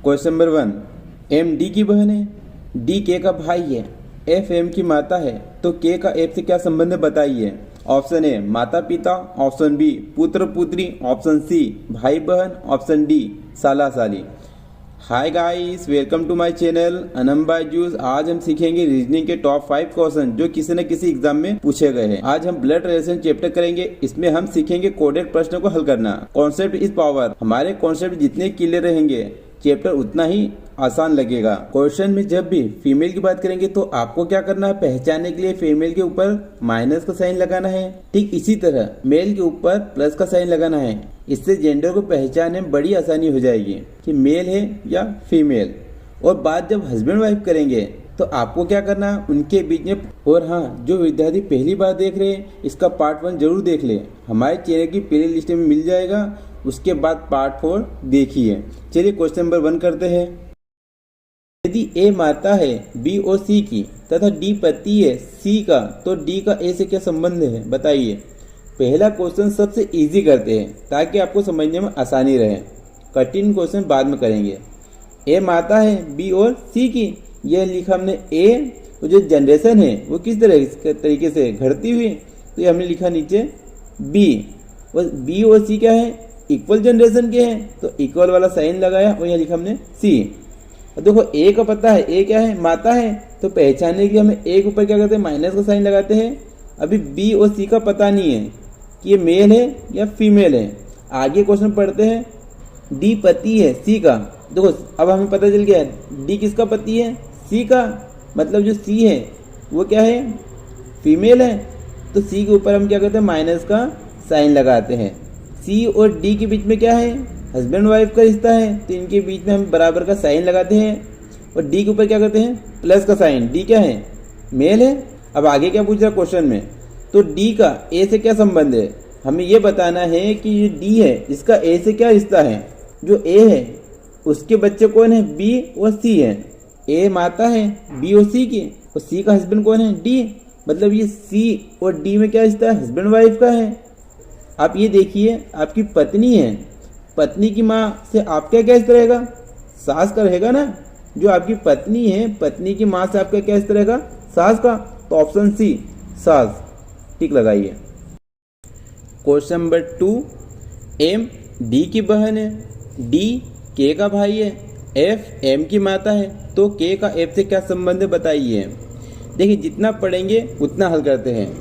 Question number 1, M D की बहन है, डी के का भाई है, एफ एम की माता है, तो के का एफ से क्या संबंध है बताइए। ऑप्शन ए माता पिता, ऑप्शन बी पुत्र पुत्री, ऑप्शन सी भाई बहन, ऑप्शन डी साला साली। Hi guys, welcome to my channel Anam Byju's. आज हम सीखेंगे रीजनिंग के टॉप 5 क्वेश्चन जो किसी न किसी एग्जाम में पूछे गए हैं। आज हम ब्लड रिलेशन चैप्टर करेंगे। इसमें हम सीखेंगे कोडेड प्रश्नों को हल करना। Concept is power. हमारे कॉन्सेप्ट जितने क्लियर रहेंगे चैप्टर उतना ही आसान लगेगा। क्वेश्चन में जब भी फीमेल की बात करेंगे तो आपको क्या करना है, पहचानने के लिए फीमेल के ऊपर माइनस का साइन लगाना है। ठीक इसी तरह मेल के ऊपर प्लस का साइन लगाना है। इससे जेंडर को पहचानने में बड़ी आसानी हो जाएगी कि मेल है या फीमेल। और बात जब हस्बैंड वाइफ करेंगे तो आपको क्या करना है, उनके बीच में। और हाँ, जो विद्यार्थी पहली बार देख रहे हैं इसका पार्ट 1 जरूर देख ले, हमारे चैनल की प्ले लिस्ट में मिल जाएगा। उसके बाद पार्ट 4 देखिए। चलिए क्वेश्चन नंबर 1 करते हैं। यदि ए माता है बी और सी की तथा डी पति है सी का, तो डी का ए से क्या संबंध है बताइए। पहला क्वेश्चन सबसे इजी करते हैं ताकि आपको समझने में आसानी रहे। कठिन क्वेश्चन बाद में करेंगे। ए माता है बी और सी की, यह लिखा हमने ए। और जो जनरेशन है वो किस तरीके से घटती हुई, तो ये हमने लिखा नीचे बी। और बी और सी क्या है, इक्वल जनरेशन के हैं, तो इक्वल वाला साइन लगाया और यहाँ लिखा हमने सी। और देखो ए का पता है, ए क्या है, माता है, तो पहचानने के लिए हमें ए के ऊपर क्या करते हैं, माइनस का साइन लगाते हैं। अभी बी और सी का पता नहीं है कि ये मेल है या फीमेल है। आगे क्वेश्चन पढ़ते हैं। डी पति है सी का। देखो अब हमें पता चल गया डी किसका पति है, सी का। मतलब जो सी है वो क्या है, फीमेल है। तो सी के ऊपर हम क्या करते हैं, माइनस का साइन लगाते हैं। सी और डी के बीच में क्या है, हस्बैंड वाइफ का रिश्ता है, तो इनके बीच में हम बराबर का साइन लगाते हैं। और डी के ऊपर क्या करते हैं, प्लस का साइन। डी क्या है, मेल है। अब आगे क्या पूछ रहा है क्वेश्चन में, तो डी का ए से क्या संबंध है, हमें ये बताना है कि ये डी है इसका ए से क्या रिश्ता है। जो ए है उसके बच्चे कौन है, बी और सी है। ए माता है बी और सी की, और सी का हस्बैंड कौन है, डी। मतलब ये सी और डी में क्या रिश्ता है, हस्बैंड वाइफ का है। आप ये देखिए, आपकी पत्नी है, पत्नी की माँ से आपका क्या रिश्ता रहेगा, सास का रहेगा ना। जो आपकी पत्नी है, पत्नी की माँ से आपका क्या रिश्ता रहेगा, सास का। तो ऑप्शन सी सास, ठीक लगाइए। क्वेश्चन नंबर 2, एम डी की बहन है, डी के का भाई है, एफ एम की माता है, तो के का एफ से क्या संबंध है बताइए। देखिए जितना पढ़ेंगे उतना हल करते हैं।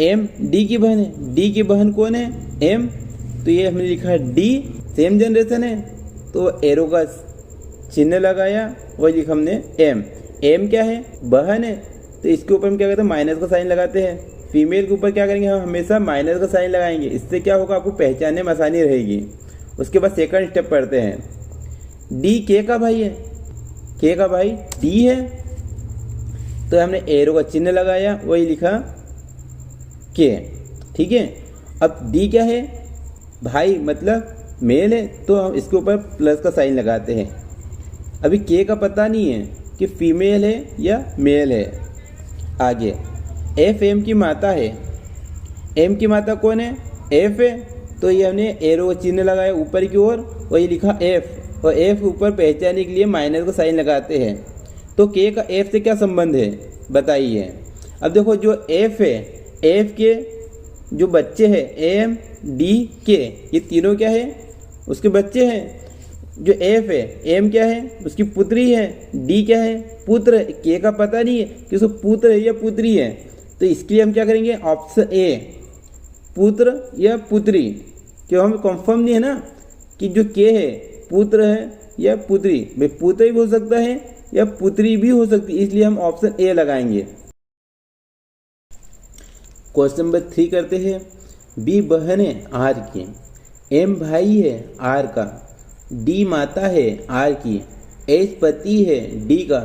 एम डी की बहन है, डी की बहन कौन है, एम। तो ये हमने लिखा है डी, सेम जनरेशन है, तो एरो का चिन्ह लगाया और लिखा हमने एम। एम क्या है, बहन है, तो इसके ऊपर हम क्या करते हैं, माइनस का साइन लगाते हैं। फीमेल के ऊपर क्या करेंगे, हम हमेशा माइनस का साइन लगाएंगे। इससे क्या होगा, आपको पहचानने में आसानी रहेगी। उसके बाद सेकंड स्टेप पढ़ते हैं। डी के का भाई है, के का भाई डी है, तो हमने एरो का चिन्ह लगाया, वही लिखा के। ठीक है। अब डी क्या है, भाई मतलब मेल है, तो हम इसके ऊपर प्लस का साइन लगाते हैं। अभी के का पता नहीं है कि फीमेल है या मेल है। आगे एफ एम की माता है, एम की माता कौन है, एफ है, तो ये हमने एरो का चिन्ह लगाया ऊपर की ओर, और ये लिखा एफ। और एफ ऊपर पहचानने के लिए माइनस का साइन लगाते हैं। तो के का एफ से क्या संबंध है बताइए। अब देखो जो एफ है, एफ के जो बच्चे हैं एम डी के, ये तीनों क्या है, उसके बच्चे हैं। जो एफ है, एम क्या है, उसकी पुत्री है। डी क्या है, पुत्र। के का पता नहीं है कि उसको पुत्र है या पुत्री है, तो इसके लिए हम क्या करेंगे, ऑप्शन ए पुत्र या पुत्री। क्यों, हमें कंफर्म नहीं है ना कि जो के है पुत्र है या पुत्री। भाई पुत्र भी हो सकता है या पुत्री भी हो सकती है, इसलिए हम ऑप्शन ए लगाएंगे। क्वेश्चन नंबर 3 करते हैं। बी बहन है आर की, एम भाई है आर का, डी माता है आर की, एच पति है डी का,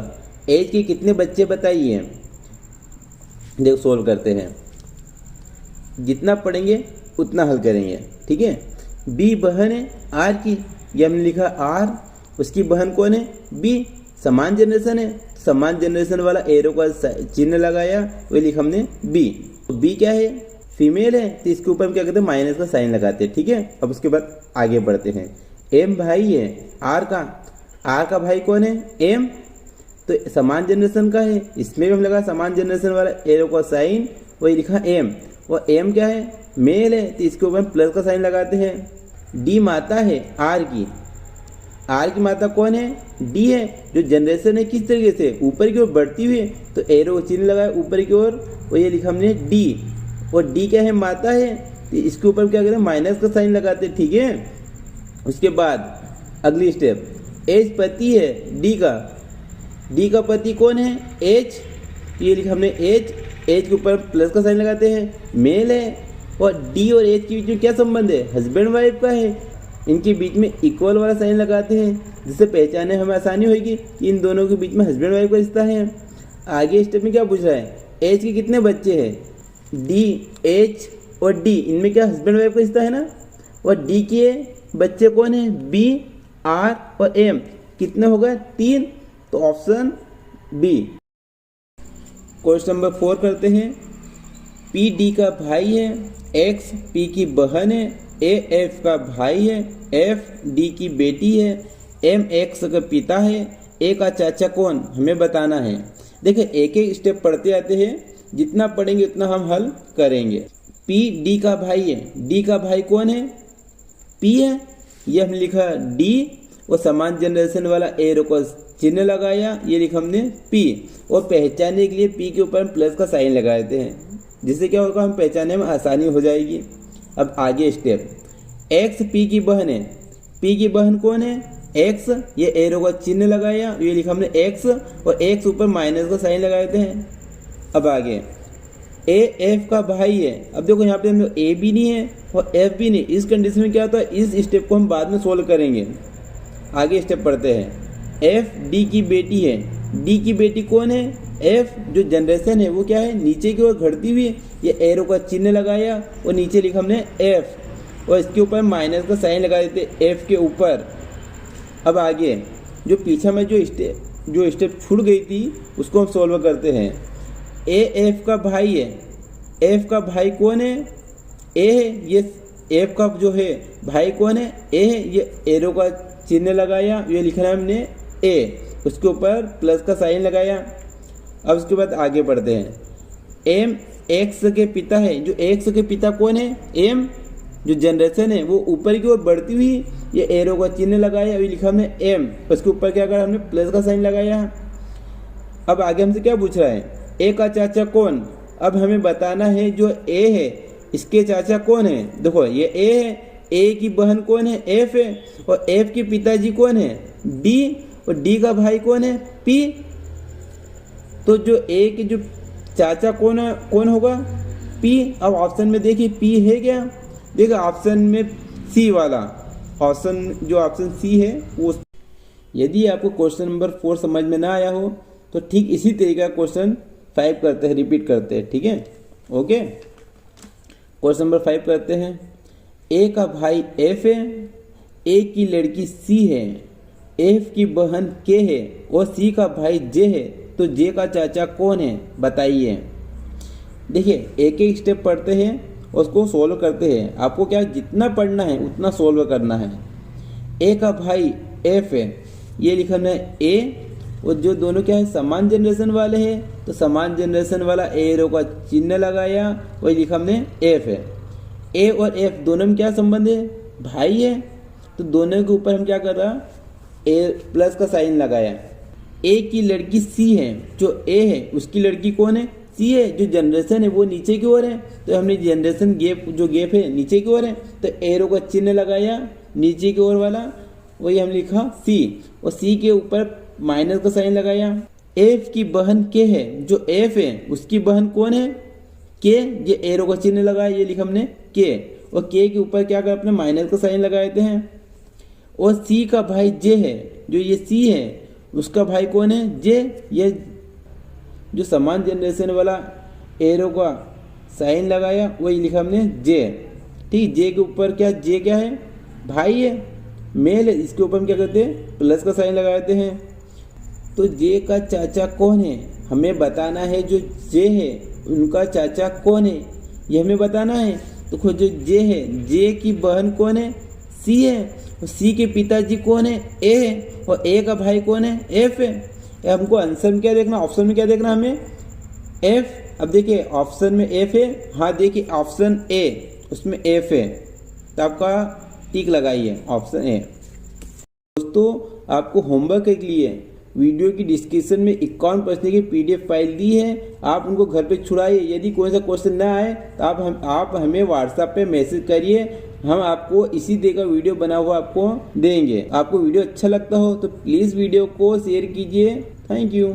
एच के कितने बच्चे बताइए। देखो सोल्व करते हैं, जितना पढ़ेंगे उतना हल करेंगे। ठीक है। बी बहन है आर की, ये हमने लिखा आर, उसकी बहन कौन है, बी। समान जनरेशन है, समान जनरेशन वाला एरो का चिन्ह लगाया, वो लिखा हमने बी। बी क्या है, फीमेल है, तो इसके ऊपर हम क्या करते हैं, माइनस का साइन लगाते हैं। ठीक है। अब उसके बाद आगे बढ़ते हैं। एम भाई है आर का, आर का भाई कौन है, एम, तो समान जनरेशन का है, इसमें भी हम लगा समान जनरेशन वाला एरो का साइन, वही लिखा एम, और एम क्या है, मेल है, तो इसके ऊपर हम प्लस का साइन लगाते हैं। डी माता है आर की, आर की माता कौन है, डी है, जो जनरेशन है किस तरीके से ऊपर की ओर बढ़ती हुई है, तो एरो चिन्ह लगाया ऊपर की ओर, और ये लिखा हमने डी, और डी क्या है, माता है, तो इसके ऊपर क्या करें, माइनस का साइन लगाते हैं, ठीक है। उसके बाद अगली स्टेप, एच पति है डी का, डी का पति कौन है, एच, तो ये लिखा हमने एच, एच के ऊपर प्लस का साइन लगाते हैं, मेल है, और डी और एच के बीच में क्या संबंध है, हस्बैंड वाइफ का है, इनके बीच में इक्वल वाला साइन लगाते हैं, जिससे पहचानने हमें आसानी होगी कि इन दोनों के बीच में हस्बैंड वाइफ का रिश्ता है। आगे स्टेप में क्या पूछ रहा है, एच के कितने बच्चे हैं, डी, एच और डी, इनमें क्या हस्बैंड वाइफ का रिश्ता है ना, और डी के बच्चे कौन है, बी, आर और एम, कितने हो गए, 3, तो ऑप्शन बी। क्वेश्चन नंबर 4 करते हैं। पी डी का भाई है, एक्स पी की बहन है, ए एफ का भाई है, एफ डी की बेटी है, एम एक्स का पिता है, ए का चाचा कौन, हमें बताना है। देखिए एक एक स्टेप पढ़ते आते हैं, जितना पढ़ेंगे उतना हम हल करेंगे। पी डी का भाई है, डी का भाई कौन है, पी है, ये हमने लिखा डी, और समान जनरेशन वाला एरो को चिन्ह लगाया, ये लिखा हमने पी, और पहचानने के लिए पी के ऊपर हम प्लस का साइन लगा देते हैं, जिससे क्या होगा, हम पहचानने में आसानी हो जाएगी। अब आगे स्टेप, एक्स पी की बहन है, पी की बहन कौन है, एक्स, ये एरो का चिन्ह लगाया, ये लिखा हमने एक्स, और एक्स ऊपर माइनस का साइन लगा देते हैं। अब आगे ए एफ का भाई है, अब देखो यहाँ पे हम ए भी नहीं है और एफ भी नहीं, इस कंडीशन में क्या होता है, इस स्टेप को हम बाद में सोल्व करेंगे। आगे स्टेप पढ़ते हैं। एफ डी की बेटी है, डी की बेटी कौन है, एफ, जो जनरेशन है वो क्या है, नीचे की ओर घटती हुई, ये एरो का चिन्ह लगाया और नीचे लिखा हमने एफ, और इसके ऊपर माइनस का साइन लगा देते एफ के ऊपर। अब आगे जो पीछे में जो स्टेप छूट गई थी उसको हम सोल्व करते हैं। ए एफ का भाई है, एफ का भाई कौन है, ए है, ये एफ का जो है भाई कौन है, ए है, ये एरो का चिन्ह लगाया, ये लिखना है हमने ए, उसके ऊपर प्लस का साइन लगाया। अब उसके बाद आगे बढ़ते हैं। एम एक्स के पिता है, जो एक्स के पिता कौन है, एम, जो जनरेशन है वो ऊपर की ओर बढ़ती हुई, ये एरो का चिन्ह लगाया, ये लिखा हमने एम, उसके ऊपर क्या करा हमने प्लस का साइन लगाया। अब आगे हमसे क्या पूछ रहा है, ए का चाचा कौन, अब हमें बताना है जो ए है इसके चाचा कौन है। देखो ये ए है, ए की बहन कौन है, एफ है, और एफ के पिताजी कौन है, डी, और डी का भाई कौन है, पी। तो जो ए के जो चाचा कौन होगा, पी। अब ऑप्शन में देखिए पी है क्या, देखिए ऑप्शन में सी वाला ऑप्शन, जो ऑप्शन सी है वो। यदि आपको क्वेश्चन नंबर 4 समझ में ना आया हो तो ठीक इसी तरीके का क्वेश्चन 5 करते हैं, रिपीट करते हैं, ठीक है, ओके। क्वेश्चन नंबर 5 करते हैं। ए का भाई एफ है, ए की लड़की सी है, एफ की बहन के है और सी का भाई जे है, तो जे का चाचा कौन है बताइए। देखिए एक एक स्टेप पढ़ते हैं और उसको सोल्व करते हैं। आपको क्या जितना पढ़ना है उतना सोल्व करना है। ए का भाई एफ है, ये लिखा है ए, और जो दोनों क्या है समान जनरेशन वाले हैं, तो समान जनरेशन वाला एरो का चिन्ह लगाया, वही लिखा हमने एफ है। ए और एफ दोनों में क्या संबंध है, भाई है, तो दोनों के ऊपर हम क्या कर रहा, ए प्लस का साइन लगाया। ए की लड़की सी है, जो ए है उसकी लड़की कौन है, सी है, जो जनरेशन है वो नीचे की ओर है, तो हमने जनरेशन गैप जो गैप है नीचे की ओर है, तो एरो का चिन्ह लगाया नीचे की ओर वाला, वही हम लिखा सी, और सी के ऊपर माइनस का साइन लगाया। एफ की बहन के है, जो एफ है उसकी बहन कौन है, के, ये एरो का चिन्ह लगाया, ये लिखा हमने के, और के ऊपर क्या कर अपने माइनस का साइन लगा देते हैं। और सी का भाई जे है, जो ये सी है उसका भाई कौन है, जे, ये जो समान जनरेशन वाला एरो का साइन लगाया, वही लिखा हमने जे, ठीक। जे के ऊपर क्या, जे क्या है, भाई है, मेल है, इसके ऊपर हम क्या करते हैं प्लस का साइन लगा देते हैं। तो जे का चाचा कौन है हमें बताना है, जो जे है उनका चाचा कौन है ये हमें बताना है। तो जो जे है, जे की बहन कौन है, सी है, और सी के पिताजी कौन है, ए है, और ए का भाई कौन है, एफ है। हमको आंसर में क्या देखना, ऑप्शन में क्या देखना हमें, एफ। अब देखिए ऑप्शन में एफ है, हाँ देखिए ऑप्शन ए उसमें एफ है, तो आपका टिक लगाइए ऑप्शन ए। दोस्तों आपको होमवर्क के लिए वीडियो की डिस्क्रिप्शन में 51 प्रश्न की PDF फाइल दी है, आप उनको घर पे छुड़ाइए। यदि कोई सा क्वेश्चन ना आए तो आप हमें व्हाट्सएप पे मैसेज करिए, हम आपको इसी तरह का वीडियो बना हुआ आपको देंगे। आपको वीडियो अच्छा लगता हो तो प्लीज़ वीडियो को शेयर कीजिए। Thank you.